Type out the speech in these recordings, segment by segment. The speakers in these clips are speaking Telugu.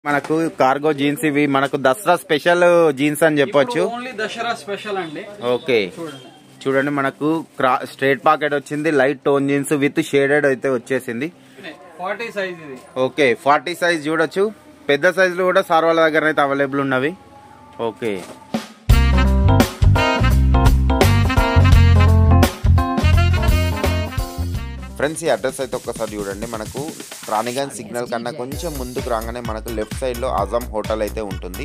మనకు కార్గో జీన్స్ ఇవి మనకు దసరా స్పెషల్ జీన్స్ అని చెప్పొచ్చు. ఓన్లీ దసరా స్పెషల్ అండి. ఓకే చూడండి మనకు స్ట్రైట్ పాకెట్ వచ్చింది, light tone jeans with shaded అయితే వచ్చేసింది. 40 సైజ్ ఇది. ఓకే 40 సైజ్ చూడొచ్చు. పెద్ద సైజులు కూడా సార్ వాళ్ళ దగ్గర అయితే అవైలబుల్ ఉన్నవి. ఓకే ఫ్రెండ్స్, ఈ అడ్రస్ అయితే ఒక్కసారి చూడండి. మనకు రాణిగంజ్ సిగ్నల్ కన్నా కొంచెం ముందుకు రాగానే మనకు లెఫ్ట్ సైడ్లో ఆజం హోటల్ అయితే ఉంటుంది.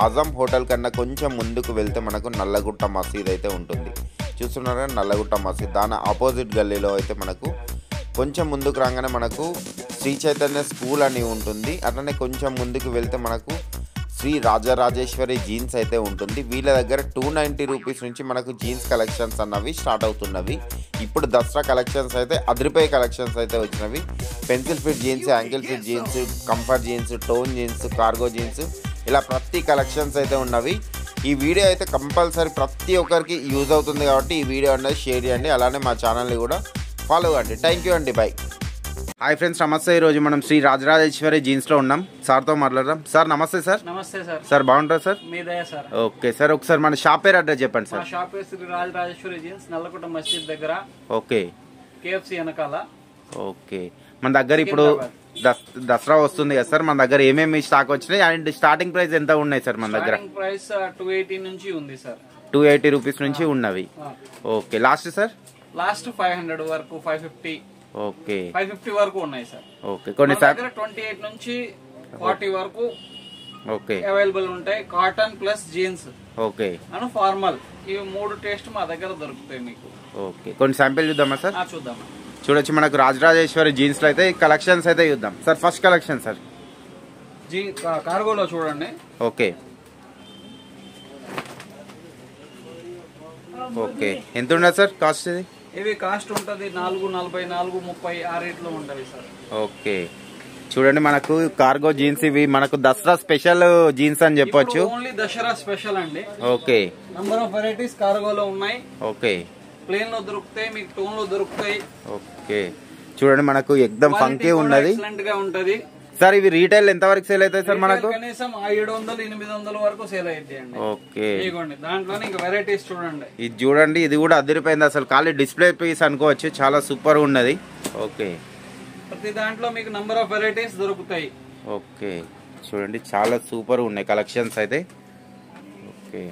ఆజం హోటల్ కన్నా కొంచెం ముందుకు వెళ్తే మనకు నల్లగుట్ట మసీద్ అయితే ఉంటుంది. చూస్తున్నారా నల్లగుట్ట మసీద్, దాని ఆపోజిట్ గల్లీలో అయితే మనకు కొంచెం ముందుకు రాగానే మనకు శ్రీ చైతన్య స్కూల్ అని ఉంటుంది. అట్లనే కొంచెం ముందుకు వెళ్తే మనకు శ్రీ రాజరాజేశ్వరి జీన్స్ అయితే ఉంటుంది. వీళ్ళ దగ్గర 290 రూపీస్ నుంచి మనకు జీన్స్ కలెక్షన్స్ అన్నవి స్టార్ట్ అవుతున్నవి. ఇప్పుడు దసరా కలెక్షన్స్ అయితే అదిరిపోయే కలెక్షన్స్ అయితే వచ్చినవి. Pencil fit jeans, ankle fit jeans, comfort jeans, tone jeans, cargo jeans, ఇలా ప్రతి కలెక్షన్స్ అయితే ఉన్నవి. ఈ వీడియో అయితే కంపల్సరీ ప్రతి ఒక్కరికి యూజ్ అవుతుంది కాబట్టి ఈ వీడియో అనేది షేర్ చేయండి. అలానే మా ఛానల్ని కూడా ఫాలో అవ్వండి. థ్యాంక్ యూ అండి, బాయ్. హాయ్ ఫ్రెండ్స్, నమస్తే. ఈరోజు మనం శ్రీ రాజరాజేశ్వరి జీన్స్లో ఉన్నాం. సార్తో మాట్లాడదాం. సార్ నమస్తే. సార్ నమస్తే సార్. సార్ బాగుంటారు సార్? మీ దయ సార్. ఓకే సార్, ఒకసారి మన షాప్ పేరు అడ్రస్ చెప్పండి సార్. షాప్ పేరు శ్రీ రాజరాజేశ్వరి జీన్స్, నల్లకుంట మసీద్ దగ్గర. ఓకే KFC వెనకాల. ఓకే మన దగ్గర ఇప్పుడు దసరా వస్తుంది కదా సార్, మన దగ్గర ఏమేమి స్టాక్ వచ్చినాయి అండ్ స్టార్టింగ్ ప్రైస్ ఎంత ఉన్నాయి సార్? మన దగ్గర ప్రైస్ 280 నుంచి ఉంది సార్. 280 రూపీస్ నుంచి ఉన్నవి. Okay last sir? లాస్ట్ 500 వరకు, 550. ఓకే 550 వరకు ఉన్నాయి సార్. ఓకే కొన్ని సార్ 28 నుంచి 40 వరకు ఓకే అవైలబుల్ ఉంటాయి. కాటన్ ప్లస్ జీన్స్, ఓకే అను ఫార్మల్, ఇవి 3 టేస్ట్ మా దగ్గర దొరుకుతాయి మీకు. ఓకే కొన్ని శాంపిల్ చూద్దామా సార్? చూద్దాం. చూడొచ్చు మనకు రాజరాజేశ్వరి జీన్స్ లో అయితే కలెక్షన్స్ అయితే చూద్దాం సార్. ఫస్ట్ కలెక్షన్ సార్ కార్గోలో చూడండి. ఓకే ఓకే ఎంత ఉండదు సార్ కాస్ట్? ఇది ఇవి కాస్ట్ ఉంటుంది 440, 430 ఆ రేట్ లో ఉంటాయి సార్. ఓకే చూడండి మనకు కార్గో జీన్స్ ఇవి మనకు దసరా స్పెషల్ జీన్స్ అని చెప్పొచ్చు. ఓన్లీ దసరా స్పెషల్ అండి. ఓకే నంబర్ ఆఫ్ వెరైటీస్ కార్గోలో ఉన్నాయి. ఓకే ప్లేన్ లో దొరుకుతాయి, మీకు టోన్ లో దొరుకుతాయి. ఓకే చూడండి మనకు ఎక్దమ్ ఫంకీ ఉన్నది, ఎక్సలెంట్ గా ఉంటది సార్. ఇవి రీటైల్ ఎంత వరకు సేల్ అవుతాయి సార్? మనకు కనీసం 700, 800 వరకు సేల్ అవుతాయి అండి. ఓకే దాంట్లోనే ఇంకా వెరైటీస్ చూడండి. ఇది చూడండి, ఇది కూడా అదిరిపోయింది అసలు. ఖాళీ డిస్ప్లే పీస్ అనుకోవచ్చు, చాలా సూపర్ ఉన్నది. ఓకే ప్రతి దాంట్లో మీకు నంబర్ ఆఫ్ వెరైటీస్ దొరుకుతాయి. ఓకే చూడండి చాలా సూపర్ ఉన్నాయి కలెక్షన్స్ అయితే. ఓకే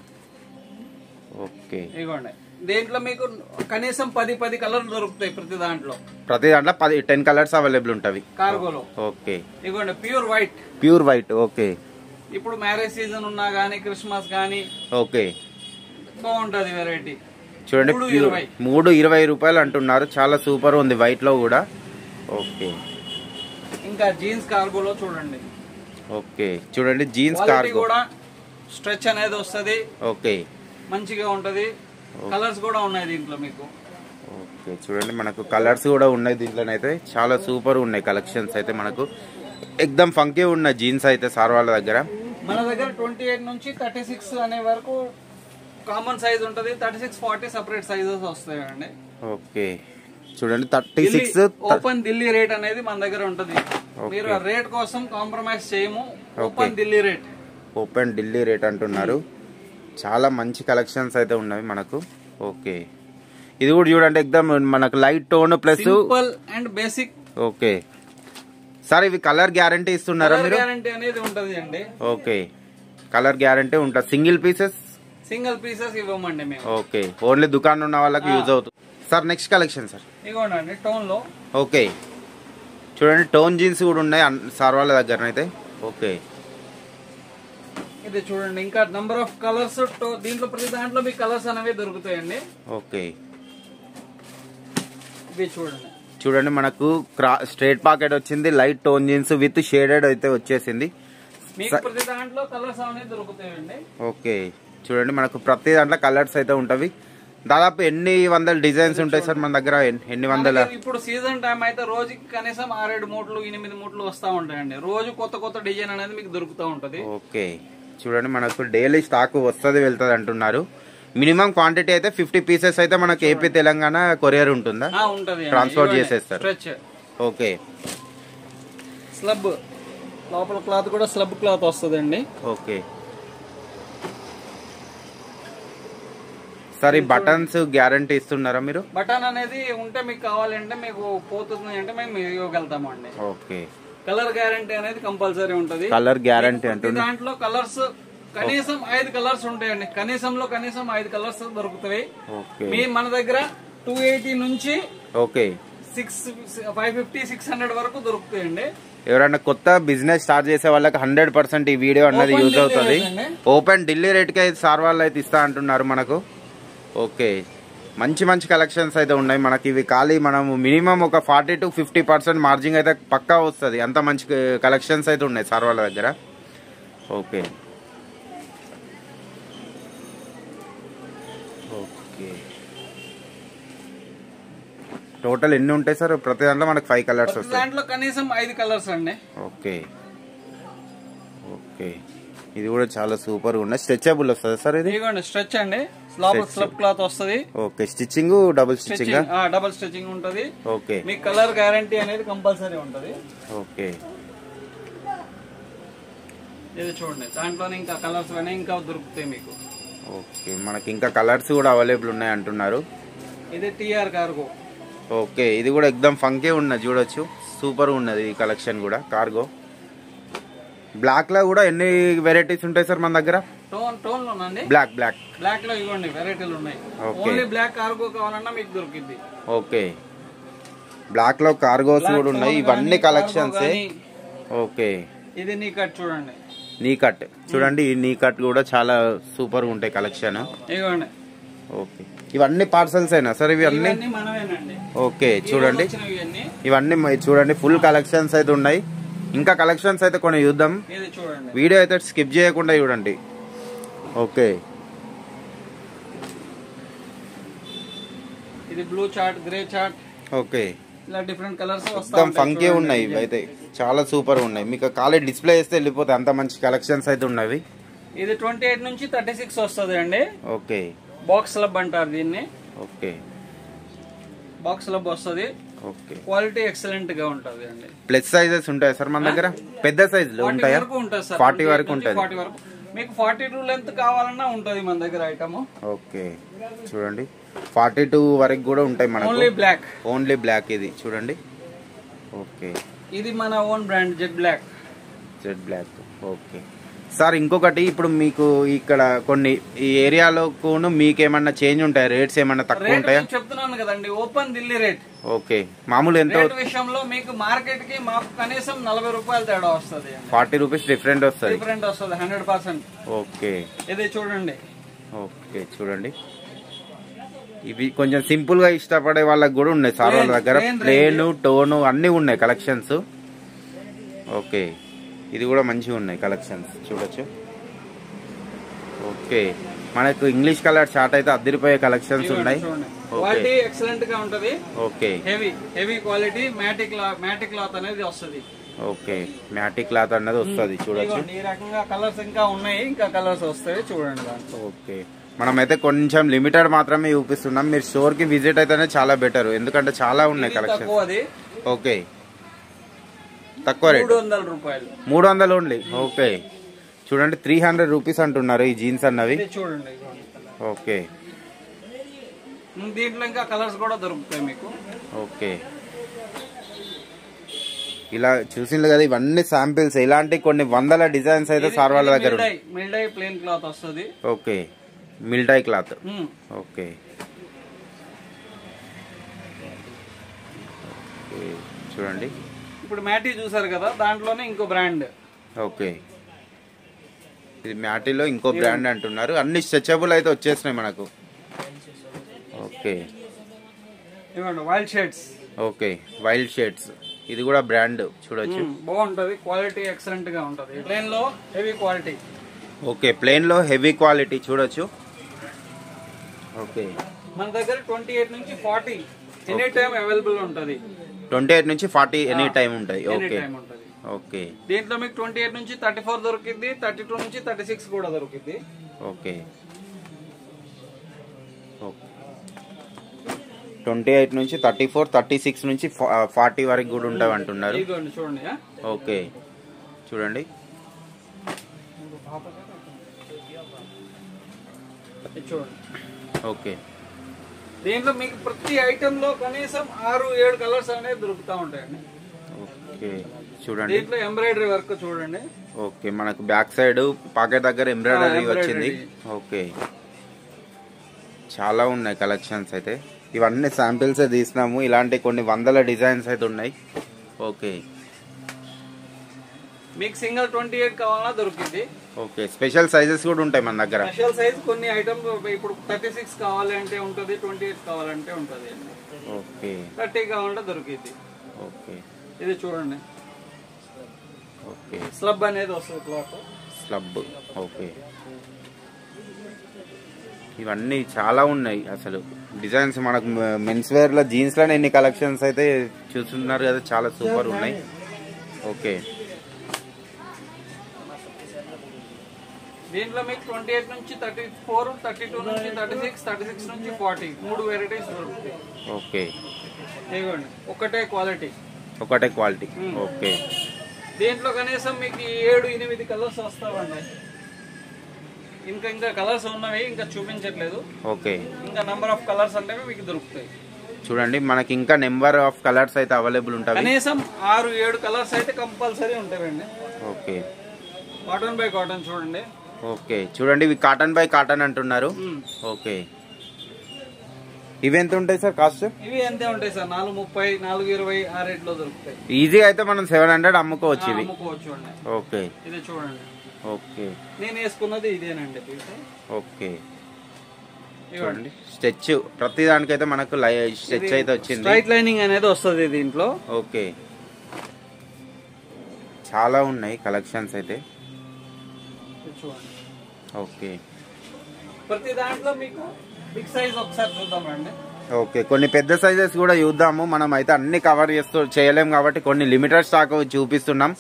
ఓకే ఇదిగోండి, దేంట్లో మీకు కనీసం 10 కలర్లు దొరుకుతాయి. ప్రతి దాంట్లో 10 కలర్స్ అవైలబుల్ ఉంటాయి కార్గోలో. ఓకే ఇదిగోండి pure white. Pure white. Okay ఇప్పుడు మ్యారేజ్ సీజన్ ఉన్నా గానీ, క్రిస్మస్ గానీ ఓకే బాగుంటది వెరైటీ. చూడండి 320 రూపాయలు అంటున్నారు, చాలా సూపర్ ఉంది వైట్ లో కూడా. ఓకే ఇంకా జీన్స్ కార్గోలో చూడండి. ఓకే చూడండి జీన్స్ కార్గో కూడా స్ట్రెచ్ అనేది వస్తుంది. ఓకే మంచిగా ఉంటది. కలర్స్ కూడా ఉన్నాయి దీంట్లో మీకు. ఓకే చూడండి మనకు కలర్స్ కూడా ఉన్నాయి దీంట్లోనైతే, చాలా సూపర్ ఉన్నాయి కలెక్షన్స్ అయితే. మనకు ఎక్దమ్ ఫంకీ ఉన్నాయి జీన్స్ అయితే సార్ వాళ్ళ దగ్గర. మన దగ్గర 28 నుంచి 36 అనే వరకు కామన్ సైజ్ ఉంటది. 36, 40 సెపరేట్ సైజెస్ వస్తాయండి. ఓకే చూడండి 36 ఓపెన్ ఢిల్లీ రేట్ అనేది మన దగ్గర ఉంటది. మీరు రేట్ కోసం కాంప్రమైజ్ చేయము. Open Delhi rate. Open Delhi rate అంటున్నారు. చాలా మంచి కలెక్షన్స్ అయితే ఉన్నవి మనకు. ఓకే ఇది కూడా చూడండి ఎక్దమ్ మనకు light tone plus simple and basic. Okay sir ఇవి కలర్ గ్యారంటీ ఇస్తున్నారా మీరు? గ్యారంటీ అనేది ఉంటది అండి. ఓకే కలర్ గ్యారంటీ ఉంటుంది. సింగిల్ పీసెస్ ఇవ్వమండి మేము. ఓకే ఓన్లీ దుకాణం ఉన్న వాళ్ళకి యూజ్ అవుతుంది సార్. నెక్స్ట్ కలెక్షన్ సార్ ఇవ్వండి టోన్ లో. ఓకే చూడండి టోన్ జీన్స్ కూడా ఉన్నాయి సార్ వాళ్ళ దగ్గర అయితే. ఓకే ఇది చూడండి, ఇంకా నంబర్ ఆఫ్ కలర్స్ దీంట్లో ప్రతి దాంట్లో మీకు కలర్స్ అనేవి దొరుకుతాయండి. ఓకే ఇది చూడండి. చూడండి మనకు స్ట్రైట్ పాకెట్ వచ్చింది, light tone jeans with shaded అయితే వచ్చేసింది. మీకు ప్రతి దాంట్లో కలర్స్ అనేవి దొరుకుతాయండి. ఓకే చూడండి మనకు ప్రతి దాంట్లో కలర్స్ అయితే ఉంటవి. దాదాపు ఎన్ని వందల డిజైన్స్ ఉంటాయి సార్ మన దగ్గర? ఎన్ని వందల? ఇప్పుడు సీజన్ టైం అయితే రోజుకి కనీసం 6-7 మూటలు 8 మూటలు వస్తా ఉంటాయండి. రోజు కొత్త డిజైన్ అనేది మీకు దొరుకుతూ ఉంటది. ఓకే చూడండి మనకు డైలీ స్టాక్ వస్తుంది వెళ్తుంది అంటున్నారు. మినిమం క్వాంటిటీ అయితే 50 పీసెస్ అయితే మనకు ఏపీ తెలంగాణ కొరియర్ ఉంటుందా? ఉంటది, ట్రాన్స్పోర్ట్ చేసేస్తారు. స్ట్రెచ్. ఓకే స్లబ్ లోపల క్లాత్ కూడా స్లబ్ క్లాత్ వస్తుందండి. ఓకే సార్, ఈ బటన్స్ గ్యారంటీ ఇస్తున్నారా మీరు? బటన్ అనేది ఉంటే మీకు కావాలంటే మీకు పోతుంది అంటే మేము ఇవ్వగలుగుతాము అండి. ఓకే. కలర్ గ్యారంటీ అనేది కంపల్సరీ ఉంటది. కలర్ గ్యారంటీ అంటే దాంట్లో కలర్స్ కనీసం 5 కలర్స్ ఉంటాయండి. కనీసంలో కనీసం 5 కలర్స్ దొరుకుతాయి. మన దగ్గర 280 నుంచి ఓకే 550 600 వరకు దొరుకుతాయండి. ఎవరైనా కొత్త బిజినెస్ స్టార్ట్ చేసే వాళ్ళకి 100% ఈ వీడియో అన్నది యూజ్ అవుతుంది. ఓపెన్ ఢిల్లీ రేట్ కి అయితే సార్ వాళ్ళు అయితే ఇస్తా అంటున్నారు మనకు. ఓకే, మంచి మంచి కలెక్షన్స్ అయితే ఉన్నాయి మనకి. ఇవి ఖాళీ మనం మినిమం ఒక 40 to 50% మార్జిన్ అయితే పక్కా వస్తుంది. అంత మంచి కలెక్షన్స్ అయితే ఉన్నాయి సార్ వాళ్ళ దగ్గర. ఓకే ఓకే, టోటల్ ఎన్ని ఉంటాయి సార్? ప్రతి దాంట్లో మనకు 5 కలర్స్ వస్తాయి. దాంట్లో కనీసం 5 కలర్స్ అండి. ఓకే ఓకే, ఇది కూడా చాలా సూపర్ గా ఉన్నాయి. స్ట్రెచబుల్ వస్తుంది సార్ ఇది? స్ట్రెచ్ అండి, లోపల స్లబ్ క్లాత్ వస్తుంది. Okay, stitching double stitching? Double stitching ఉంటది. ఓకే, మీ కలర్ గ్యారంటీ అనేది కంపల్సరీ ఉంటది. ఓకే, ఇది చూడండి, దాంట్లోనే ఇంకా కలర్స్ ఇంకా దొరుకుతాయి మీకు. ఓకే, మనకి ఇంకా కలర్స్ కూడా అవైలబుల్ ఉన్నాయి అంటున్నారు. ఇది టీఆర్ కార్గో. ఓకే, ఇది కూడా ఎక్దమ్ ఫంకే ఉన్నది, చూడొచ్చు. సూపర్ ఉన్నది ఈ కలెక్షన్ కూడా. కార్గో బ్లాక్ లో కూడా ఎన్ని వెరైటీస్ ఉంటాయి సార్ మన దగ్గర? టోన్ లోనండి, బ్లాక్ లో ఇవ్వండి వెరైటీలు ఉన్నాయి. ఓన్లీ బ్లాక్ కార్గో కావాలన్నా మీకు దొరికింది. ఓకే, బ్లాక్ లో కార్గోస్ కూడా ఉన్నాయి. ఇవన్నీ కలెక్షన్స్. ఓకే, ఇది నీ కట్ చూడండి. నీ కట్ చూడండి, ఈ నీ కట్ కూడా చాలా సూపర్ ఉంటాయి కలెక్షన్. ఇవ్వండి. ఓకే, ఇవన్నీ పార్సల్స్ అయినా సార్? ఇవి అన్ని ఓకే, చూడండి ఇవన్నీ చూడండి, ఫుల్ కలెక్షన్స్ అయితే ఉన్నాయి. ఇంకా కలెక్షన్స్ అయితే కొన్ని చూద్దాం. వీడియో అయితే స్కిప్ చేయకుండా చూడండి. ఓకే, ఇది blue chart, grey chart. Okay, ఇలా డిఫరెంట్ కలర్స్ మొత్తం ఫంకీ ఉన్నాయి. ఇవి అయితే చాలా సూపర్ ఉన్నాయి. మీకు ఖాళీ డిస్ప్లే చేస్తే వెళ్ళిపోతాయి, అంత మంచి కలెక్షన్స్ అయితే ఉన్నాయి. ఇది 28 నుంచి 36 వస్తుంది అండి. ఓకే, బాక్స్ లబ్ అంటారు దీన్ని. ఓకే, బాక్స్ లబ్ వస్తుంది. ఓకే, క్వాలిటీ ఎక్సలెంట్ గా ఉంటది అండి. ప్లస్ సైజెస్ ఉంటాయి సార్ మన దగ్గర? పెద్ద సైజులు ఉంటాయా? 40 వరకు ఉంటుంది. మీకు 42 లెంత్ కావాలన్నా ఉంటది మన దగ్గర ఐటమ్. ఓకే, చూడండి 42 వరకు కూడా ఉంటాయి మనకు. ఓన్లీ బ్లాక్ ఇది చూడండి. ఓకే, ఇది మన own brand Z black. Okay sir, ఇంకొకటి ఇప్పుడు మీకు ఇక్కడ కొన్ని ఈ ఏరియాలో మీకేమన్నా చేంజ్ ఉంటాయా? రేట్స్ ఏమన్నా తక్కువ ఉంటాయా? చెప్తున్నాను కదండి, ఓపెన్ ఢిల్లీ రేట్. ఓకే, మామూలు ఎంత విషయంలో మీకు మార్కెట్ కి మాకు కనీసం 40 రూపాయలు తేడా వస్తుంది. 40 రూపీస్ డిఫరెంట్ వస్తుంది. 100%. ఓకే, ఇది చూడండి. ఓకే, చూడండి ఇవి కొంచెం సింపుల్ గా ఇష్టపడే వాళ్ళకి కూడా ఉన్నాయి సార్ వాళ్ళ దగ్గర. ప్లేన్, టోన్ అన్ని ఉన్నాయి కలెక్షన్స్. ఓకే, ఇది కూడా మంచిగా ఉన్నాయి కలెక్షన్స్, చూడొచ్చు. ఓకే, మనకు ఇంగ్లీష్ కలర్ చార్ట్ అయితే అద్దరిపోయే కలెక్షన్స్ ఉన్నాయి. క్వాలిటీ ఎక్సలెంట్ గా ఉంటది. ఓకే, హెవీ క్వాలిటీ మ్యాటిక్ క్లాత్ అనేది వస్తుంది. ఓకే, మ్యాటిక్ క్లాత్ అన్నది వస్తుంది, చూడొచ్చు. ఈ రకంగా కలర్స్ ఇంకా ఉన్నాయి, ఇంకా కలర్స్ వస్తాయి చూడండి. ఓకే, మనమైతే కొంచెం లిమిటెడ్ మాత్రమే చూపిస్తున్నాం. మీరు స్టోర్ కి విజిట్ అయితేనే చాలా బెటర్, ఎందుకంటే చాలా ఉన్నాయి కలెక్షన్. ఓకే, తక్కువ రేట్ 300 రూపాయలు. 300 ఓన్లీ. ఓకే, చూడండి 300 రూపీస్ అంటున్నారు ఈ జీన్స్ అన్నవి. చూడండి. ఓకే, దీంట్లో ఇంకా కలర్స్ కూడా దొరుకుతాయి మీకు. ఓకే, ఇలా చూసింది కదా, ఇవన్నీ శాంపిల్స్. ఇలాంటి కొన్ని వందల డిజైన్స్ అయితే సార్ వాళ్ళ దగ్గర. మిల్డై ప్లేన్ క్లాత్ వస్తుంది. ఓకే, మిల్డై క్లాత్. ఓకే, చూడండి ఇప్పుడు మ్యాటీ చూసారు కదా, దాంట్లోనే ఇంకో బ్రాండ్. ఓకే, ఇది మ్యాటీలో ఇంకో బ్రాండ్ అంటున్నారు. అన్ని స్ట్రెచబుల్ అయితే వచ్చేసినాయి మనకు. Okay, wild shades. Okay, wild shades ఇది కూడా బ్రాండ్, చూడొచ్చు. బాగుంటది, క్వాలిటీ ఎక్సలెంట్ గా ఉంటది. ప్లేన్ లో హెవీ క్వాలిటీ. ఓకే, ప్లేన్ లో హెవీ క్వాలిటీ చూడొచ్చు. ఓకే, మన దగ్గర 28 నుంచి 40 ఎనీ టైం అవైలబుల్ ఉంటది. 28 నుంచి 40 ఎనీ టైం ఉంటాయి. ఓకే, ఓకే, దీంట్లో మీకు 28 నుంచి 34 దొరికింది, 32 నుంచి 36 కూడా దొరికింది. ఓకే, 28 నుంచి 34, 36 నుంచి 40 వరకు కూడా ఉంటాయి అంటున్నారు. చూడండి. ఓకే, చూడండి. చూడండి. ఓకే. దీంట్లో మీకు ప్రతి ఐటమ్ లో కనీసం 6-7 కలర్స్ అనేవి దొరుకుతూ ఉంటాయండి. ఓకే చూడండి. దీంట్లో ఎంబ్రాయిడరీ వర్క్ చూడండి. ఓకే, మనకు బ్యాక్ సైడ్ పాకెట్ దగ్గర ఎంబ్రాయిడరీ వచ్చింది. ఓకే, చాలా ఉన్నాయి కలెక్షన్స్ అయితే. ఇవన్నీ శాంపిల్స్ తీసినాము. ఇలాంటి కొన్ని వందల డిజైన్స్ అయితే ఉన్నాయి. ఓకే, మీకు సింగిల్ 28 కావాలన్నా దొరికింది. ఓకే, స్పెషల్ సైజెస్ కూడా ఉంటాయి మన దగ్గర. స్పెషల్ సైజ్ కొన్ని ఐటమ్ ఇప్పుడు 36 కావాలంటే ఉంటుంది, 28 కావాలంటే ఉంటుంది. ఓకే, 30 కావాలంటే దొరికింది. ఓకే, ఇది చూడండి. ఓకే, స్లబ్ అనేది వస్తుంది క్లాత్. స్లబ్. ఓకే, ఇవన్నీ చాలా ఉన్నాయి అసలు డిజైన్స్. మనకు మెన్స్ వేర్ లో జీన్స్ లోనే ఎన్ని కలెక్షన్స్ అయితే చూస్తున్నారు కదా, చాలా సూపర్ ఉన్నాయి. ఓకే, దీంట్లో మీకు 28 నుంచి 34, 32 నుంచి 36, 36 నుంచి 40 3 వెరైటీస్ దొరుకుతాయి. ఓకే, ఇవ్వండి, ఒకటే క్వాలిటీ. ఓకే, దీంట్లో కనీసం మీకు 7-8 కలర్స్ వస్తావండి. ఇంకా కలర్స్ ఉన్నవి, ఇంకా చూపించట్లేదు. ఓకే, ఇంకా నంబర్ ఆఫ్ కలర్స్ అంటే మీకు దొరుకుతాయి. చూడండి, మనకి ఇంకా నెంబర్ ఆఫ్ కలర్స్ అయితే అవైలబుల్ ఉంటాయి. కనీసం 6-7 కలర్స్ అయితే కంపల్సరీ ఉంటాయండి. ఓకే, కాటన్ బై కాటన్ చూడండి. ఓకే, చూడండి, ఇవి కాటన్ బై కాటన్ అంటున్నారు. ఓకే, ఇవి ఎంత ఉంటాయి సార్ కాస్ట్? ఇవి ఎంతే ఉంటాయి సార్, 430, 420 ఆ రేట్ లో దొరుకుతాయి. ఈజీగా అయితే మనం 700 అమ్ముకోవచ్చు. ఇవి అమ్ముకోవచ్చు అండి. ఓకే, ఇది చూడండి. ఓకే, నేను వేసుకున్నది ఇదేనండి. ఓకే, చూడండి, స్టెచ్ ప్రతి దానికైతే మనకు స్టెచ్ అయితే వచ్చింది. స్ట్రైట్ లైనింగ్ అనేది వస్తుంది దీంట్లో. ఓకే, చాలా ఉన్నాయి కలెక్షన్స్ అయితే. చూడండి. ఓకే, ప్రతి దాంట్లో మీకు బిగ్ సైజ్ ఒకసారి చూద్దామండి. ఓకే, కొన్ని పెద్ద సైజెస్ కూడా చూద్దాము. మనం అయితే అన్ని కవర్ చేయలేము కాబట్టి కొన్ని లిమిటెడ్ స్టాక్ చూపిస్తున్నాం.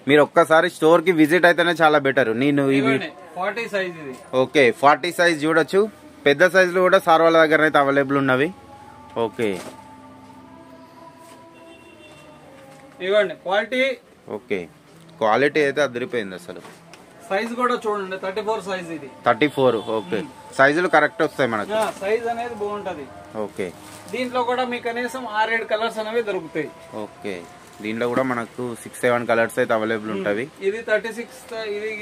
మీరు ఒక్కసారి స్టోర్ కి విజిట్ అయితేనే చాలా బెటర్. నేను ఇవి 40 సైజ్ ఇది. ఓకే, 40 సైజ్ చూడొచ్చు. పెద్ద సైజులు కూడా సార్ వాళ్ళ దగ్గర అయితే అవైలబుల్ ఉన్నవి. ఓకే, ఇవ్వండి క్వాలిటీ. ఓకే, క్వాలిటీ అయితే అదిరిపోయింది అసలు. సైజ్ కూడా చూడండి, 34 సైజ్ ఇది. 34. ఓకే, సైజులు కరెక్ట్ వస్తాయి మనకు. సైజ్ అనేది బాగుంటది. ఓకే, దీంట్లో కూడా మీకు కనీసం 6-7 కలర్స్ అనేవి దొరుకుతాయి. ఓకే, దీంట్లో కూడా మనకు 6-7 కలర్స్ అయితే అవైలబుల్ ఉంటాయి. ఇది 36.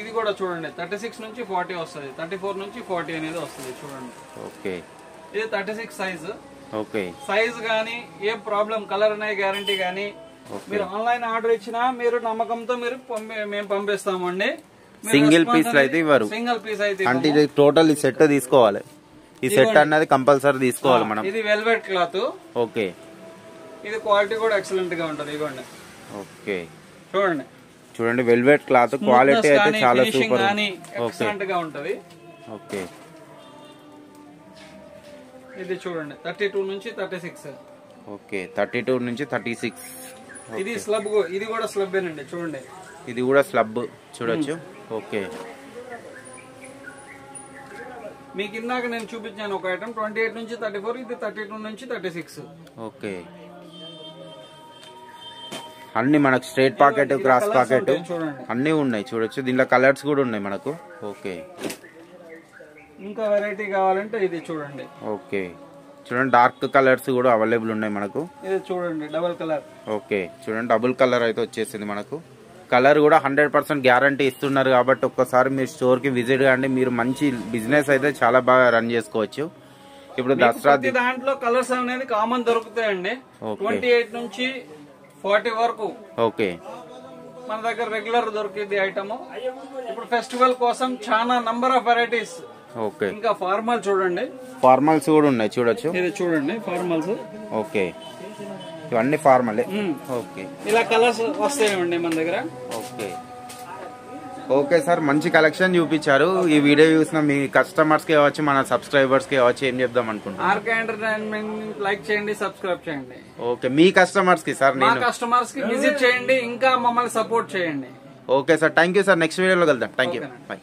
ఇది కూడా చూడండి, 36 నుంచి 40 వస్తుంది, 34 నుంచి 40 అనేది వస్తుంది. చూడండి. ఓకే, ఇది 36 సైజ్. ఓకే, సైజ్ గానీ ఏం ప్రాబ్లం, కలర్ అనే గ్యారంటీ గానీ, మీరు ఆన్లైన్ ఆర్డర్ ఇచ్చినా మీరు నమ్మకంతో మేము పంపిస్తామండి. సింగిల్ పీస్ అయితే ఇవ్వరు. సింగిల్ పీస్ అయితే అంటే ఇది టోటల్ ఈ సెట్ తీసుకోవాలి. ఈ సెట్ అన్నది కంపల్సరీ తీసుకోవాలి మనం. ఇది వెల్వెట్ క్లాత్. ఓకే, ఇది క్వాలిటీ కూడా ఎక్సలెంట్ గా ఉంటది. ఇవ్వండి. ఓకే, చూడండి. చూడండి, వెల్వెట్ క్లాత్ క్వాలిటీ అయితే చాలా సూపర్. ఎక్సలెంట్ గా ఉంటది. ఓకే, ఇది చూడండి, 32 నుంచి 36. ఓకే, 32 నుంచి 36. ఇది స్లబ్. ఇది కూడా స్లబ్ ఏనండి. చూడండి, ఇది కూడా స్లబ్ చూడొచ్చు. ఓకే, మీకు ఇందాక నేను చూపించాను ఒక ఐటమ్ 28 నుంచి 34. ఇది 32 నుంచి 36. ఓకే, అన్ని మనకు స్ట్రైట్ పాకెట్, క్రాస్ పాకెట్ అన్ని ఉన్నాయి చూడొచ్చు. దీంట్లో కలర్స్ కూడా ఉన్నాయి మనకు. ఓకే, ఇంకా వెరైటీ కావాలంటే ఇది చూడండి. ఓకే, చూడండి, డార్క్ కలర్స్ కూడా అవైలబుల్ ఉన్నాయి మనకు. ఇది చూడండి, డబుల్ కలర్. ఓకే, చూడండి, డబుల్ కలర్ అయితే వచ్చేసింది మనకు. కలర్ కూడా 100% గ్యారంటీ ఇస్తున్నారు కాబట్టి ఒక్కసారి మీరు స్టోర్ కి విజిట్ కాండి. మీరు మంచి బిజినెస్ అయితే చాలా బాగా రన్ చేసుకోవచ్చు. ఇప్పుడు దసరా దాంట్లో కలర్స్ అనేది కామన్ దొరుకుతాయండి. 28 నుంచి 40 వరకు. ఓకే, మన దగ్గర రెగ్యులర్ దొరికింది ఐటమ్. ఇప్పుడు ఫెస్టివల్ కోసం చాలా నంబర్ ఆఫ్ వెరైటీస్. ఓకే, ఇంకా ఫార్మల్ చూడండి, ఫార్మల్స్ కూడా ఉన్నాయి చూడొచ్చు. ఇది చూడండి, ఫార్మల్స్. ఓకే, ఇవన్నీ ఫార్మలే. ఓకే, ఇలా కలర్స్ వస్తాయండి మన దగ్గర. ఓకే, ఓకే సార్, మంచి కలెక్షన్ చూపించారు. ఈ వీడియో చూసిన మీ కస్టమర్స్ కి కావచ్చు, మన సబ్స్క్రైబర్స్ కి కావచ్చు, ఏం చెప్దాం అనుకుంటున్నాను? ఆర్కే ఎంటర్టైన్మెంట్ లైక్ చేయండి, సబ్స్క్రైబ్ చేయండి. ఓకే, మీ కస్టమర్స్ కి సార్, మా కస్టమర్స్ కి విజిట్ చేయండి, ఇంకా మమ్మల్ని సపోర్ట్ చేయండి. Okay sir, thank you sir. Next వీడియోలో కలుద్దాం. Thank you, by.